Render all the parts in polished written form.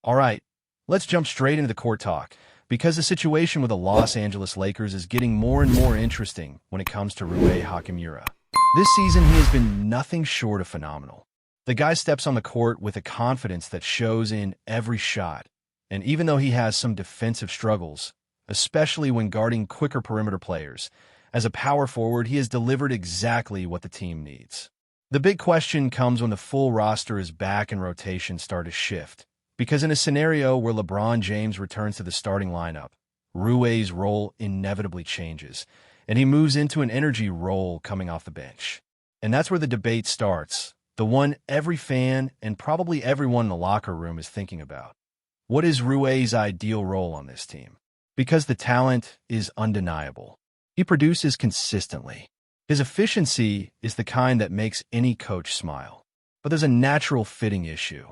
All right, let's jump straight into the court talk, because the situation with the Los Angeles Lakers is getting more and more interesting when it comes to Rui Hachimura. This season, he has been nothing short of phenomenal. The guy steps on the court with a confidence that shows in every shot, and even though he has some defensive struggles, especially when guarding quicker perimeter players, as a power forward, he has delivered exactly what the team needs. The big question comes when the full roster is back and rotations start to shift. Because in a scenario where LeBron James returns to the starting lineup, Rui's role inevitably changes, and he moves into an energy role coming off the bench. And that's where the debate starts, the one every fan and probably everyone in the locker room is thinking about. What is Rui's ideal role on this team? Because the talent is undeniable. He produces consistently. His efficiency is the kind that makes any coach smile. But there's a natural fitting issue.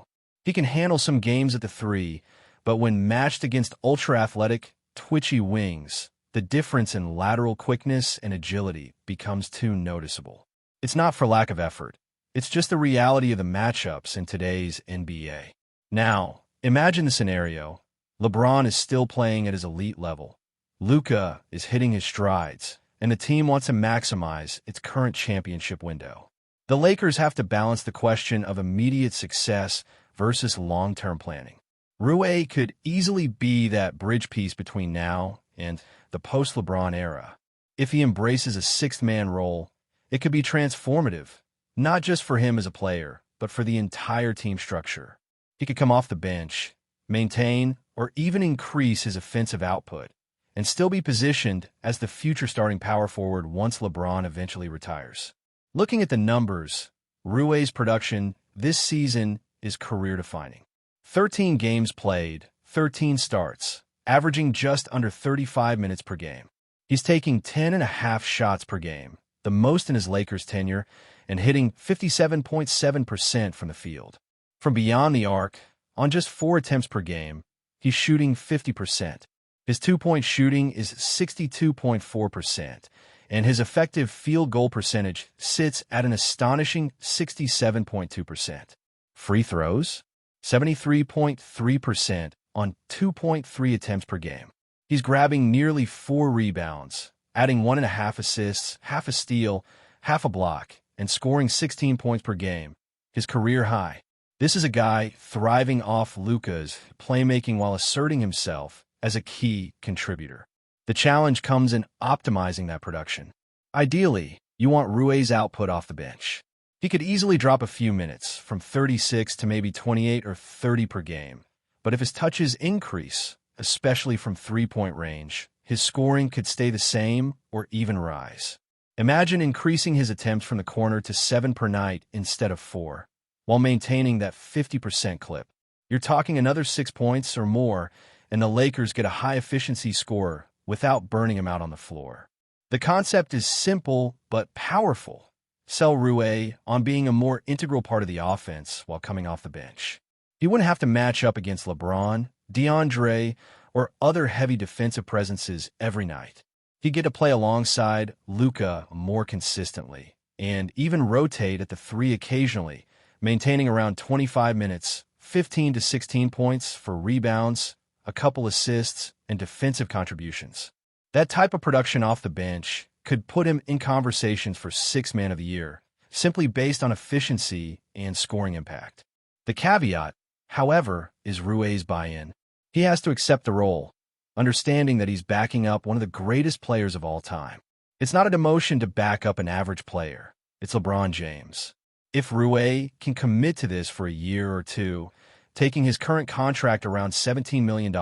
He can handle some games at the three, but when matched against ultra-athletic, twitchy wings, the difference in lateral quickness and agility becomes too noticeable. It's not for lack of effort. It's just the reality of the matchups in today's NBA. Now, imagine the scenario. LeBron is still playing at his elite level. Luka is hitting his strides, and the team wants to maximize its current championship window. The Lakers have to balance the question of immediate success versus long-term planning. Rui could easily be that bridge piece between now and the post-LeBron era. If he embraces a sixth-man role, it could be transformative, not just for him as a player, but for the entire team structure. He could come off the bench, maintain, or even increase his offensive output, and still be positioned as the future starting power forward once LeBron eventually retires. Looking at the numbers, Rui's production this season is career-defining. 13 games played, 13 starts, averaging just under 35 minutes per game. He's taking 10.5 shots per game, the most in his Lakers tenure, and hitting 57.7% from the field. From beyond the arc, on just 4 attempts per game, he's shooting 50%. His two-point shooting is 62.4%, and his effective field goal percentage sits at an astonishing 67.2%. Free throws? 73.3% on 2.3 attempts per game. He's grabbing nearly 4 rebounds, adding 1.5 assists, half a steal, half a block, and scoring 16 points per game, his career high. This is a guy thriving off Luka's playmaking while asserting himself as a key contributor. The challenge comes in optimizing that production. Ideally, you want Rui's output off the bench. He could easily drop a few minutes, from 36 to maybe 28 or 30 per game. But if his touches increase, especially from three-point range, his scoring could stay the same or even rise. Imagine increasing his attempts from the corner to 7 per night instead of 4, while maintaining that 50% clip. You're talking another 6 points or more, and the Lakers get a high-efficiency scorer without burning him out on the floor. The concept is simple but powerful. Sell Rui on being a more integral part of the offense while coming off the bench. He wouldn't have to match up against LeBron, DeAndre, or other heavy defensive presences every night. He'd get to play alongside Luka more consistently, and even rotate at the three occasionally, maintaining around 25 minutes, 15 to 16 points for rebounds, a couple assists, and defensive contributions. That type of production off the bench could put him in conversations for Sixth Man of the Year, simply based on efficiency and scoring impact. The caveat, however, is Rui's buy-in. He has to accept the role, understanding that he's backing up one of the greatest players of all time. It's not a demotion to back up an average player. It's LeBron James. If Rui can commit to this for a year or two, taking his current contract around $17 million,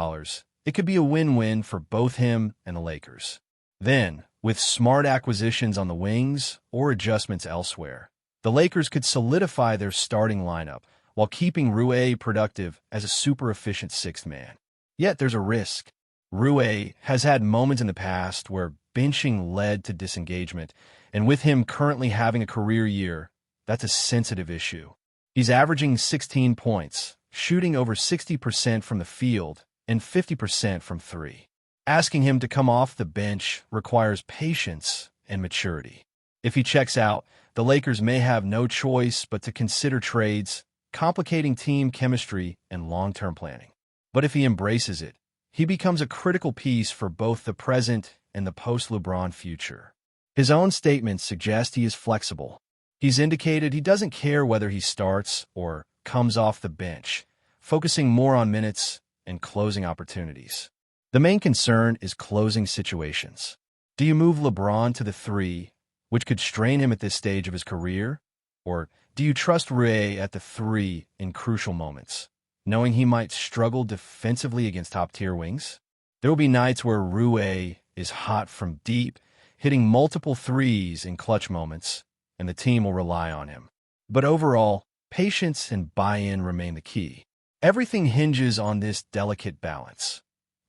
it could be a win-win for both him and the Lakers. Then, with smart acquisitions on the wings or adjustments elsewhere, the Lakers could solidify their starting lineup while keeping Rui productive as a super-efficient sixth man. Yet there's a risk. Rui has had moments in the past where benching led to disengagement, and with him currently having a career year, that's a sensitive issue. He's averaging 16 points, shooting over 60% from the field and 50% from three. Asking him to come off the bench requires patience and maturity. If he checks out, the Lakers may have no choice but to consider trades, complicating team chemistry and long-term planning. But if he embraces it, he becomes a critical piece for both the present and the post-LeBron future. His own statements suggest he is flexible. He's indicated he doesn't care whether he starts or comes off the bench, focusing more on minutes and closing opportunities. The main concern is closing situations. Do you move LeBron to the 3, which could strain him at this stage of his career? Or do you trust Rui at the 3 in crucial moments, knowing he might struggle defensively against top-tier wings? There will be nights where Rui is hot from deep, hitting multiple threes in clutch moments, and the team will rely on him. But overall, patience and buy-in remain the key. Everything hinges on this delicate balance,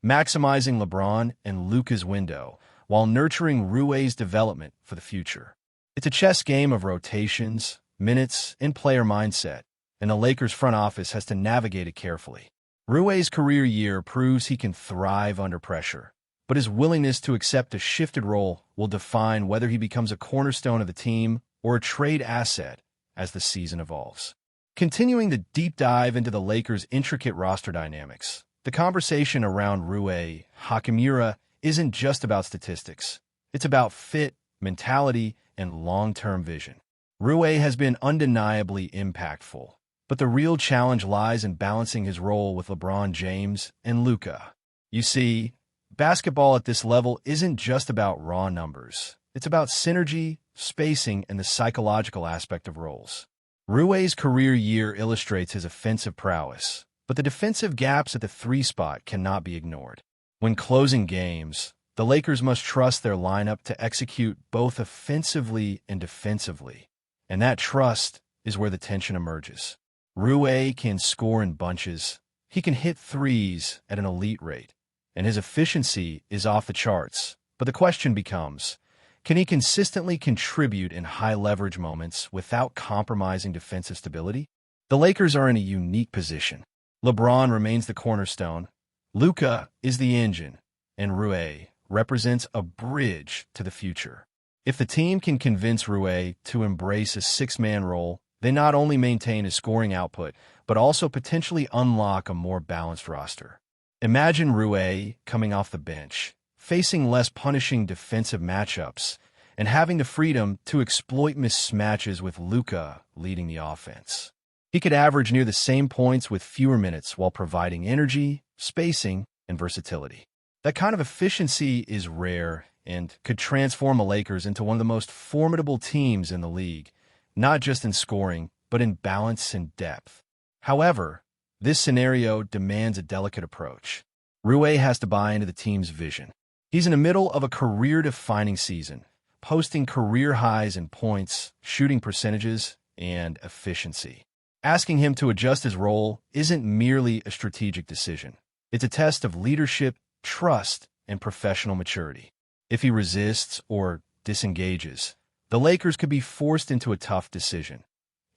maximizing LeBron and Luka's window while nurturing Rui's development for the future. It's a chess game of rotations, minutes, and player mindset, and the Lakers front office has to navigate it carefully. Rui's career year proves he can thrive under pressure, but his willingness to accept a shifted role will define whether he becomes a cornerstone of the team or a trade asset as the season evolves. Continuing the deep dive into the Lakers' intricate roster dynamics, the conversation around Rui Hachimura isn't just about statistics. It's about fit, mentality, and long-term vision. Rui has been undeniably impactful, but the real challenge lies in balancing his role with LeBron James and Luka. You see, basketball at this level isn't just about raw numbers. It's about synergy, spacing, and the psychological aspect of roles. Rui's career year illustrates his offensive prowess, but the defensive gaps at the 3 spot cannot be ignored. When closing games, the Lakers must trust their lineup to execute both offensively and defensively, and that trust is where the tension emerges. Rui can score in bunches, he can hit threes at an elite rate, and his efficiency is off the charts. But the question becomes, can he consistently contribute in high-leverage moments without compromising defensive stability? The Lakers are in a unique position. LeBron remains the cornerstone, Luka is the engine, and Rui represents a bridge to the future. If the team can convince Rui to embrace a 6-man role, they not only maintain his scoring output, but also potentially unlock a more balanced roster. Imagine Rui coming off the bench, facing less punishing defensive matchups, and having the freedom to exploit mismatches with Luka leading the offense. He could average near the same points with fewer minutes while providing energy, spacing, and versatility. That kind of efficiency is rare and could transform the Lakers into one of the most formidable teams in the league, not just in scoring, but in balance and depth. However, this scenario demands a delicate approach. Rui has to buy into the team's vision. He's in the middle of a career-defining season, posting career highs in points, shooting percentages, and efficiency. Asking him to adjust his role isn't merely a strategic decision. It's a test of leadership, trust, and professional maturity. If he resists or disengages, the Lakers could be forced into a tough decision.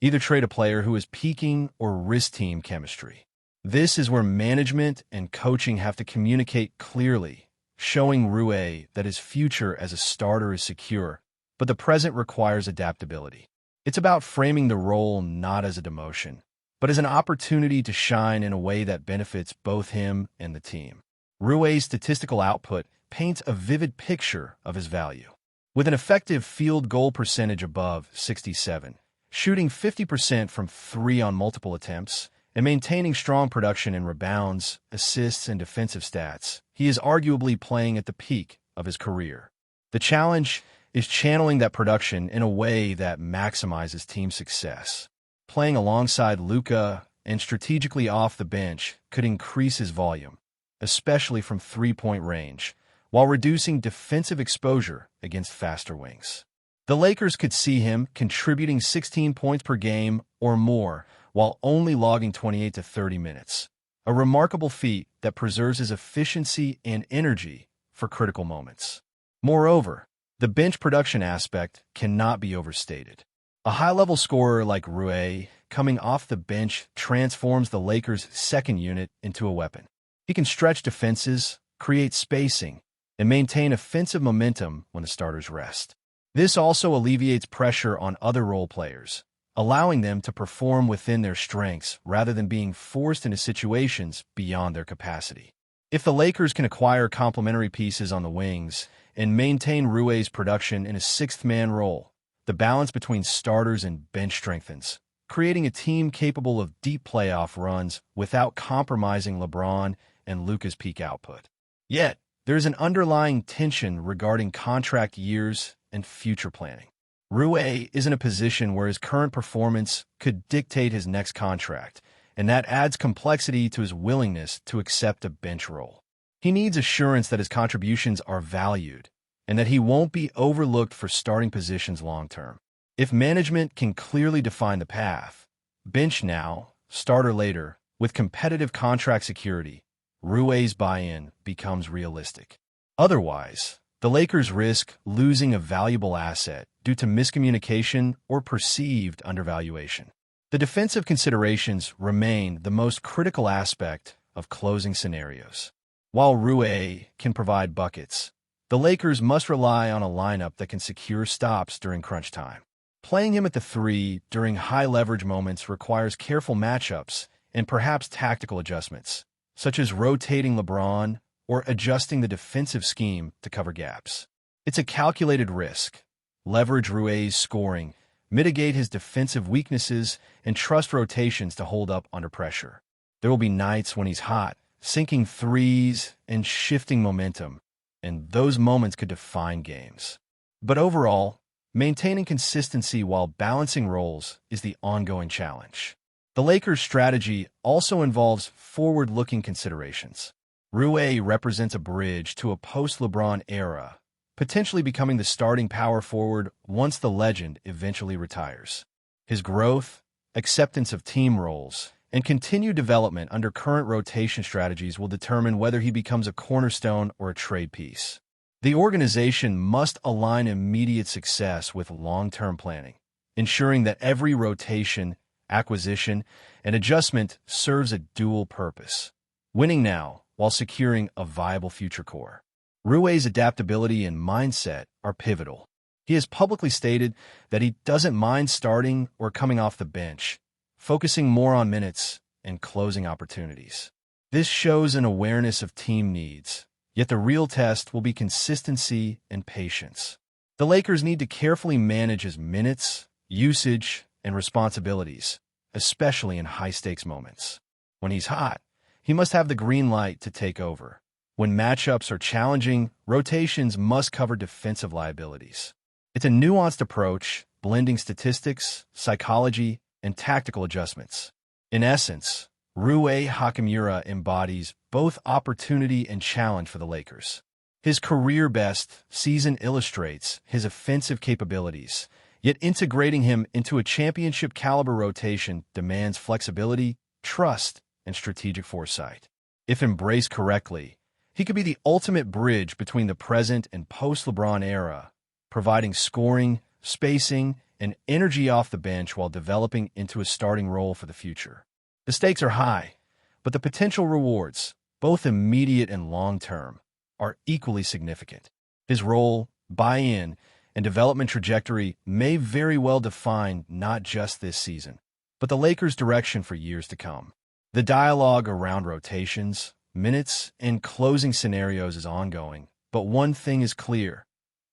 Either trade a player who is peaking or risk team chemistry. This is where management and coaching have to communicate clearly, showing Rui that his future as a starter is secure, but the present requires adaptability. It's about framing the role not as a demotion, but as an opportunity to shine in a way that benefits both him and the team. Rui's statistical output paints a vivid picture of his value. With an effective field goal percentage above 67, shooting 50% from 3 on multiple attempts, and maintaining strong production in rebounds, assists, and defensive stats, he is arguably playing at the peak of his career. The challenge is channeling that production in a way that maximizes team success. Playing alongside Luka and strategically off the bench could increase his volume, especially from 3-point range, while reducing defensive exposure against faster wings. The Lakers could see him contributing 16 points per game or more while only logging 28 to 30 minutes, a remarkable feat that preserves his efficiency and energy for critical moments. Moreover, the bench production aspect cannot be overstated. A high-level scorer like Rui coming off the bench transforms the Lakers' second unit into a weapon. He can stretch defenses, create spacing, and maintain offensive momentum when the starters rest. This also alleviates pressure on other role players, allowing them to perform within their strengths rather than being forced into situations beyond their capacity. If the Lakers can acquire complementary pieces on the wings and maintain Rui's production in a sixth-man role, the balance between starters and bench strengthens, creating a team capable of deep playoff runs without compromising LeBron and Luka's peak output. Yet, there is an underlying tension regarding contract years and future planning. Rui is in a position where his current performance could dictate his next contract, and that adds complexity to his willingness to accept a bench role. He needs assurance that his contributions are valued and that he won't be overlooked for starting positions long-term. If management can clearly define the path, bench now, starter later, with competitive contract security, Rui's buy-in becomes realistic. Otherwise, the Lakers risk losing a valuable asset due to miscommunication or perceived undervaluation. The defensive considerations remain the most critical aspect of closing scenarios. While Rui can provide buckets, the Lakers must rely on a lineup that can secure stops during crunch time. Playing him at the 3 during high-leverage moments requires careful matchups and perhaps tactical adjustments, such as rotating LeBron or adjusting the defensive scheme to cover gaps. It's a calculated risk. Leverage Rui's scoring, mitigate his defensive weaknesses, and trust rotations to hold up under pressure. There will be nights when he's hot, sinking threes and shifting momentum, and those moments could define games. But overall, maintaining consistency while balancing roles is the ongoing challenge. The Lakers' strategy also involves forward-looking considerations. Rui represents a bridge to a post-LeBron era, potentially becoming the starting power forward once the legend eventually retires. His growth, acceptance of team roles, and continued development under current rotation strategies will determine whether he becomes a cornerstone or a trade piece. The organization must align immediate success with long-term planning, ensuring that every rotation, acquisition, and adjustment serves a dual purpose, winning now while securing a viable future core. Rui's adaptability and mindset are pivotal. He has publicly stated that he doesn't mind starting or coming off the bench, focusing more on minutes and closing opportunities. This shows an awareness of team needs, yet the real test will be consistency and patience. The Lakers need to carefully manage his minutes, usage, and responsibilities, especially in high-stakes moments. When he's hot, he must have the green light to take over. When matchups are challenging, rotations must cover defensive liabilities. It's a nuanced approach, blending statistics, psychology, and tactical adjustments. In essence, Rui Hachimura embodies both opportunity and challenge for the Lakers. His career-best season illustrates his offensive capabilities, yet integrating him into a championship-caliber rotation demands flexibility, trust, and strategic foresight. If embraced correctly, he could be the ultimate bridge between the present and post-LeBron era, providing scoring, spacing, and energy off the bench while developing into a starting role for the future. The stakes are high, but the potential rewards, both immediate and long-term, are equally significant. His role, buy-in, and development trajectory may very well define not just this season, but the Lakers' direction for years to come. The dialogue around rotations, minutes, and closing scenarios is ongoing, but one thing is clear.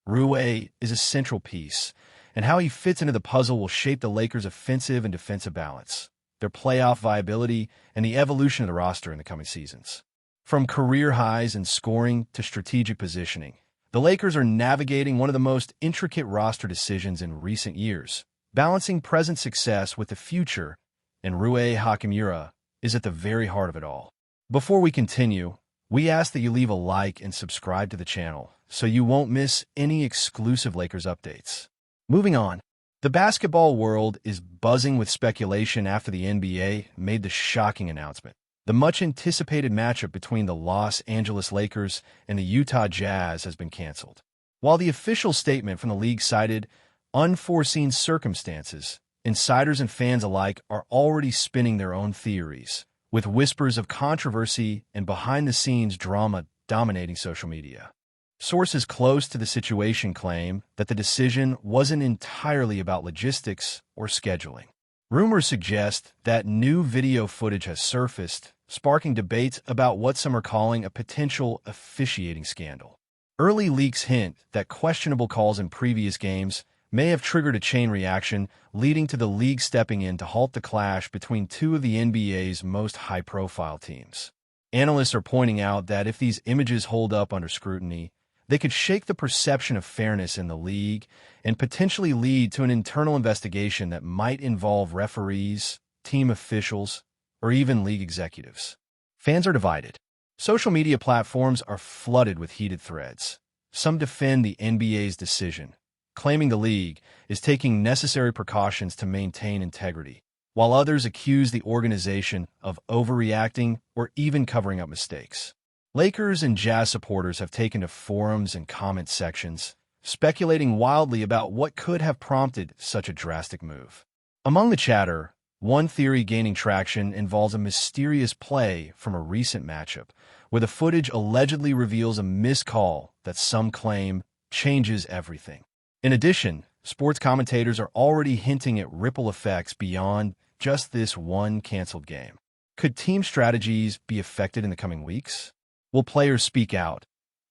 Rui is a central piece, and how he fits into the puzzle will shape the Lakers' offensive and defensive balance, their playoff viability, and the evolution of the roster in the coming seasons. From career highs in scoring to strategic positioning, the Lakers are navigating one of the most intricate roster decisions in recent years, balancing present success with the future, and Rui Hachimura is at the very heart of it all. Before we continue, we ask that you leave a like and subscribe to the channel so you won't miss any exclusive Lakers updates. Moving on, the basketball world is buzzing with speculation after the NBA made the shocking announcement. The much-anticipated matchup between the Los Angeles Lakers and the Utah Jazz has been canceled. While the official statement from the league cited unforeseen circumstances, insiders and fans alike are already spinning their own theories, with whispers of controversy and behind-the-scenes drama dominating social media. Sources close to the situation claim that the decision wasn't entirely about logistics or scheduling. Rumors suggest that new video footage has surfaced, sparking debates about what some are calling a potential officiating scandal. Early leaks hint that questionable calls in previous games may have triggered a chain reaction, leading to the league stepping in to halt the clash between two of the NBA's most high-profile teams. Analysts are pointing out that if these images hold up under scrutiny, they could shake the perception of fairness in the league and potentially lead to an internal investigation that might involve referees, team officials, or even league executives. Fans are divided. Social media platforms are flooded with heated threads. Some defend the NBA's decision, claiming the league is taking necessary precautions to maintain integrity, while others accuse the organization of overreacting or even covering up mistakes. Lakers and Jazz supporters have taken to forums and comment sections, speculating wildly about what could have prompted such a drastic move. Among the chatter, one theory gaining traction involves a mysterious play from a recent matchup, where the footage allegedly reveals a missed call that some claim changes everything. In addition, sports commentators are already hinting at ripple effects beyond just this one canceled game. Could team strategies be affected in the coming weeks? Will players speak out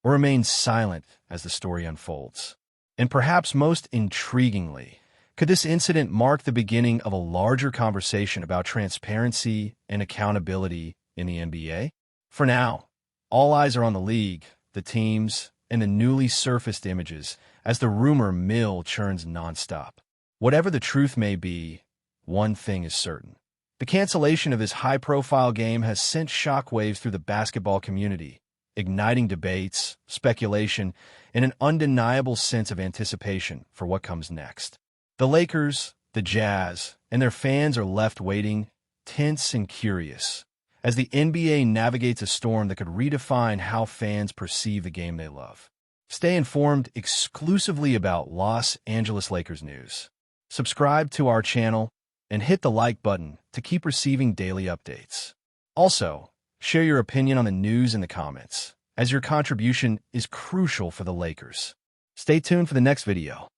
or remain silent as the story unfolds? And perhaps most intriguingly, could this incident mark the beginning of a larger conversation about transparency and accountability in the NBA? For now, all eyes are on the league, the teams, and the newly surfaced images as the rumor mill churns nonstop. Whatever the truth may be, one thing is certain. The cancellation of this high-profile game has sent shockwaves through the basketball community, igniting debates, speculation, and an undeniable sense of anticipation for what comes next. The Lakers, the Jazz, and their fans are left waiting, tense and curious, as the NBA navigates a storm that could redefine how fans perceive the game they love. Stay informed exclusively about Los Angeles Lakers news. Subscribe to our channel and hit the like button to keep receiving daily updates. Also, share your opinion on the news in the comments, as your contribution is crucial for the Lakers. Stay tuned for the next video.